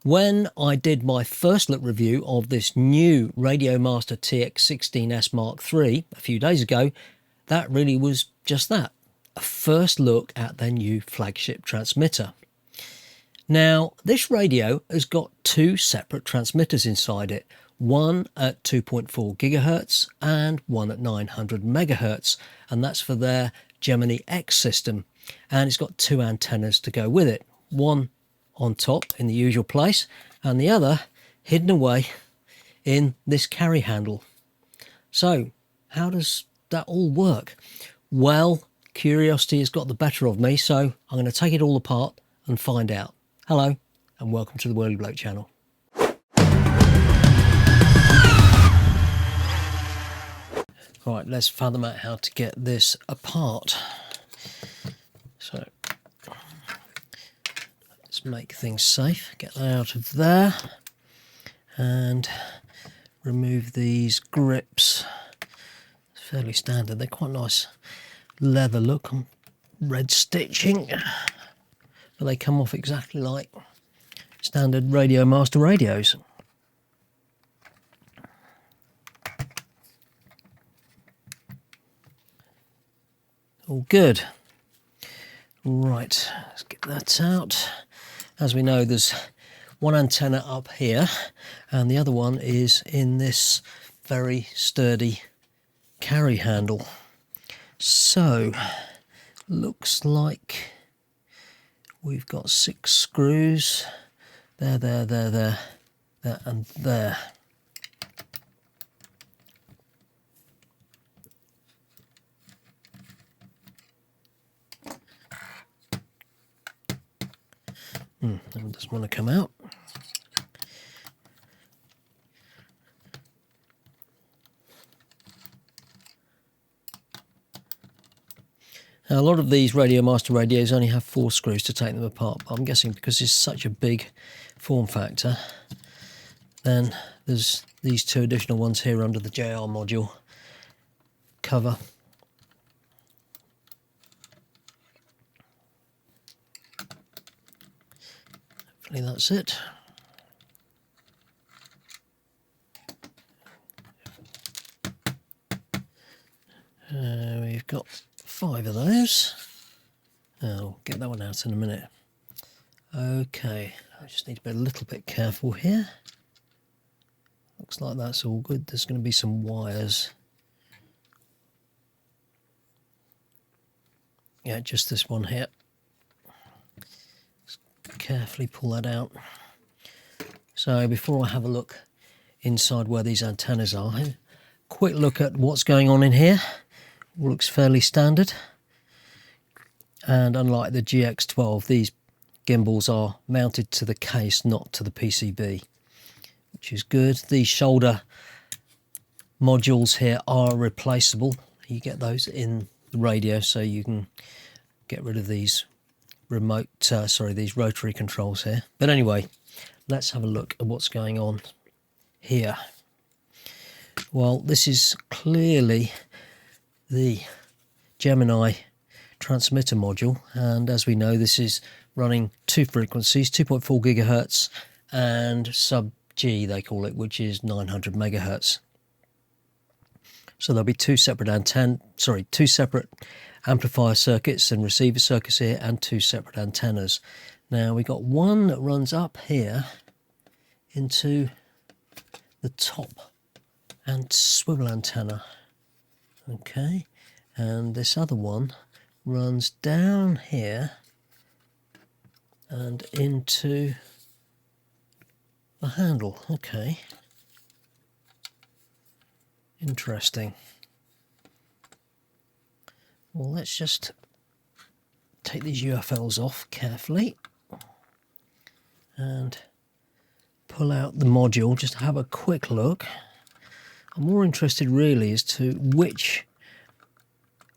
When I did my first look review of this new RadioMaster TX16S MK3 a few days ago, that really was just that, a first look at their new flagship transmitter. Now, this radio has got two separate transmitters inside it, one at 2.4 gigahertz and one at 900 megahertz, and that's for their Gemini-X system. And it's got two antennas to go with it, one on top in the usual place and the other hidden away in this carry handle. So how does that all work? Well, curiosity has got the better of me, so I'm going to take it all apart and find out. Hello and welcome to the Whirly Bloke channel. Right, let's fathom out how to get this apart. So let's make things safe, get that out of there and remove these grips. It's fairly standard, they're quite nice leather look, red stitching, but they come off exactly like standard RadioMaster radios. All good. Right, let's get that out. As we know, there's one antenna up here and the other one is in this very sturdy carry handle. So, looks like we've got 6 screws, there, and there. That one doesn't want to come out. Now, a lot of these RadioMaster radios only have 4 screws to take them apart, but I'm guessing because it's such a big form factor, then there's these 2 additional ones here under the JR module cover. Hopefully that's it. We've got 5 of those. I'll get that one out in a minute. Okay, I just need to be a little bit careful here. Looks like that's all good. There's going to be some wires. Yeah, just this one here. Just carefully pull that out. So before I have a look inside where these antennas are, quick look at what's going on in here. Looks fairly standard, and unlike the GX12, these gimbals are mounted to the case, not to the PCB, which is good. These shoulder modules here are replaceable. You get those in the radio, so you can get rid of these these rotary controls here. But anyway, let's have a look at what's going on here. Well, this is clearly the Gemini transmitter module, and as we know, this is running 2 frequencies, 2.4 gigahertz and sub G they call it, which is 900 megahertz. So there'll be 2 separate amplifier circuits and receiver circuits here, and 2 separate antennas. Now we've got one that runs up here into the top and swivel antenna. Okay, and this other one runs down here and into the handle. Okay, interesting. Well, let's just take these UFLs off carefully and pull out the module just to have a quick look. I'm more interested really as to which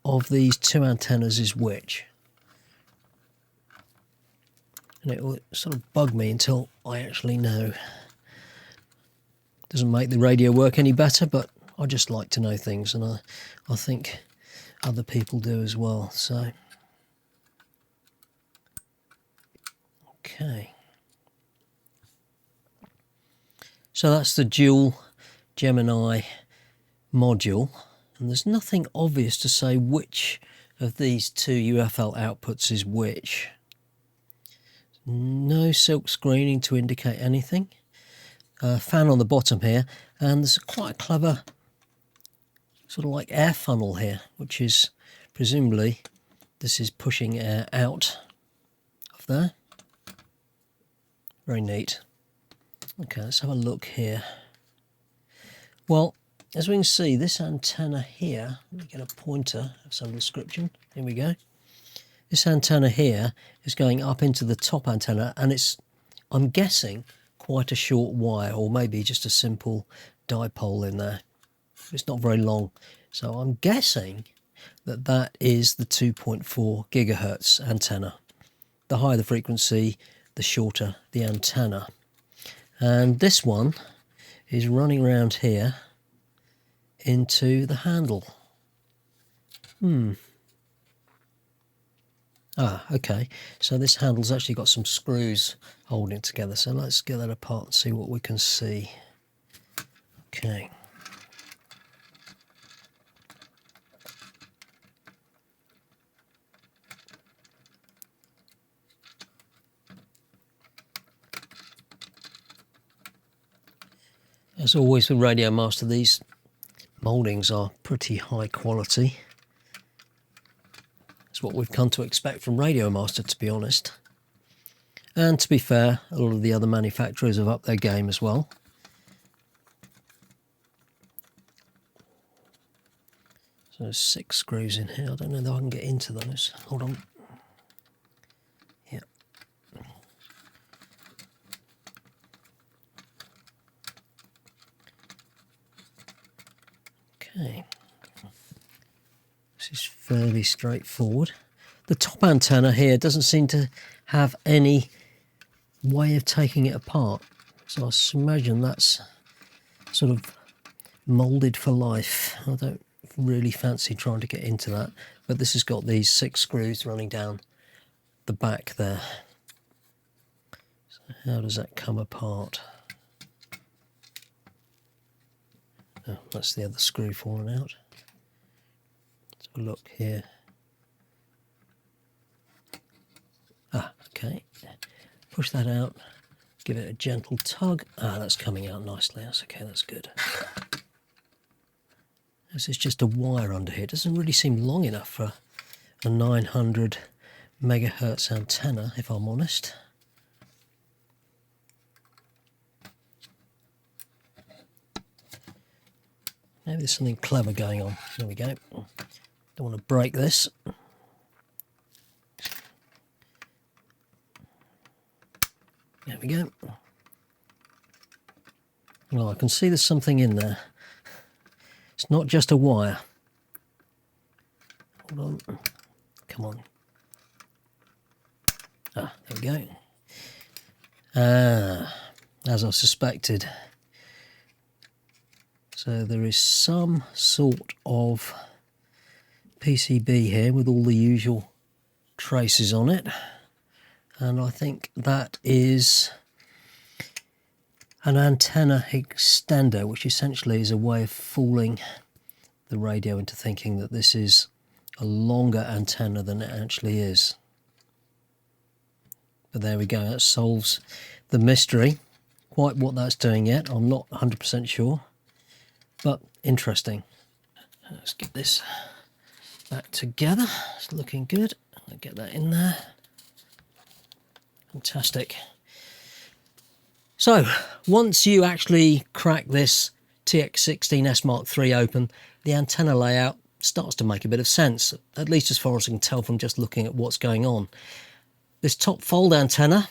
of these 2 antennas is which. And it will sort of bug me until I actually know. Doesn't make the radio work any better, but I just like to know things, and I think other people do as well. So, okay. So that's the dual Gemini module, and there's nothing obvious to say which of these two UFL outputs is which. No silk screening to indicate anything. Fan on the bottom here, and there's quite a clever sort of like air funnel here, which is presumably this is pushing air out of there. Very neat. Okay, let's have a look here. Well, as we can see, this antenna here, let me get a pointer of some description. Here we go. This antenna here is going up into the top antenna, and it's, I'm guessing, quite a short wire, or maybe just a simple dipole in there. It's not very long. So I'm guessing that that is the 2.4 gigahertz antenna. The higher the frequency, the shorter the antenna. And this one is running around here into the handle. Okay, so this handle's actually got some screws holding it together, so let's get that apart and see what we can see. Okay. As always with RadioMaster, these mouldings are pretty high quality. It's what we've come to expect from RadioMaster, to be honest. And to be fair, a lot of the other manufacturers have upped their game as well. So there's 6 screws in here. I don't know if I can get into those. Hold on. Yeah. Okay. This is fairly straightforward. The top antenna here doesn't seem to have any way of taking it apart, so I imagine that's sort of moulded for life. I don't really fancy trying to get into that, but this has got these 6 screws running down the back there. So how does that come apart? Oh, that's the other screw falling out. Let's have a look here. Okay. Push that out. Give it a gentle tug. That's coming out nicely. That's okay, that's good. This is just a wire under here. It doesn't really seem long enough for a 900 megahertz antenna, if I'm honest. Maybe there's something clever going on. There we go. Don't want to break this. There we go. Well, I can see there's something in there. It's not just a wire. Hold on. Come on. There we go. As I suspected. So there is some sort of PCB here with all the usual traces on it. And I think that is an antenna extender, which essentially is a way of fooling the radio into thinking that this is a longer antenna than it actually is. But there we go, that solves the mystery. Quite what that's doing yet, I'm not 100% sure, but interesting. Let's get this back together. It's looking good. I'll get that in there. Fantastic. So, once you actually crack this TX16S MK3 open, the antenna layout starts to make a bit of sense, at least as far as I can tell from just looking at what's going on. This top fold antenna,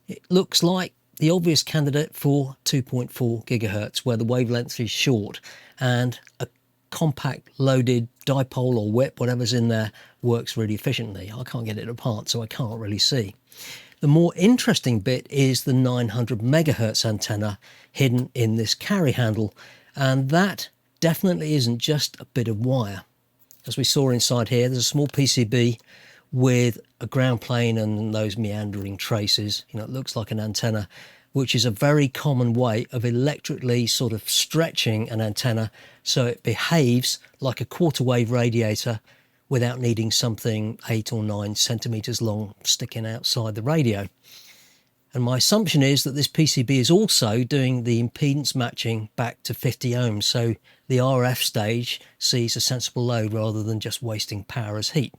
it looks like the obvious candidate for 2.4 gigahertz, where the wavelength is short, and a compact loaded dipole or whip, whatever's in there, works really efficiently. I can't get it apart, so I can't really see. The more interesting bit is the 900 megahertz antenna hidden in this carry handle, and that definitely isn't just a bit of wire. As we saw inside here, there's a small PCB with a ground plane and those meandering traces. You know, it looks like an antenna, which is a very common way of electrically sort of stretching an antenna so it behaves like a quarter wave radiator without needing something 8 or 9 centimeters long sticking outside the radio. And my assumption is that this PCB is also doing the impedance matching back to 50 ohms, so the RF stage sees a sensible load rather than just wasting power as heat.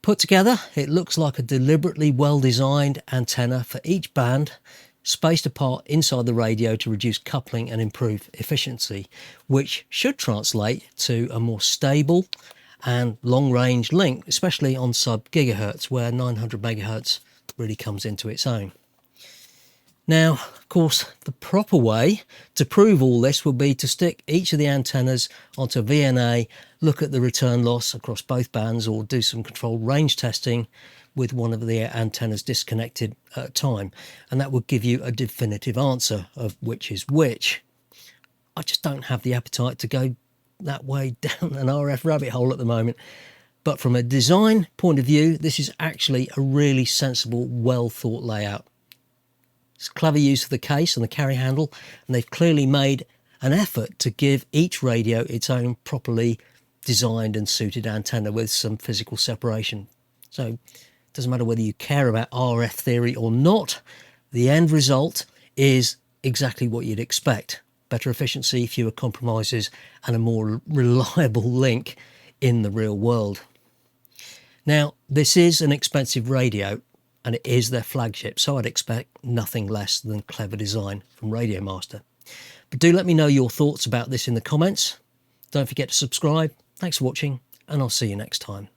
Put together, it looks like a deliberately well-designed antenna for each band, spaced apart inside the radio to reduce coupling and improve efficiency, which should translate to a more stable and long-range link, especially on sub-gigahertz, where 900 megahertz really comes into its own. Now, of course, the proper way to prove all this would be to stick each of the antennas onto VNA, look at the return loss across both bands, or do some controlled range testing with one of the antennas disconnected at a time, and that would give you a definitive answer of which is which. I just don't have the appetite to go that way down an RF rabbit hole at the moment. But from a design point of view, this is actually a really sensible, well thought layout. It's clever use of the case and the carry handle, and they've clearly made an effort to give each radio its own properly designed and suited antenna with some physical separation. So it doesn't matter whether you care about RF theory or not, the end result is exactly what you'd expect. Better efficiency, fewer compromises, and a more reliable link in the real world. Now, this is an expensive radio, and it is their flagship, so I'd expect nothing less than clever design from RadioMaster. But do let me know your thoughts about this in the comments. Don't forget to subscribe. Thanks for watching, and I'll see you next time.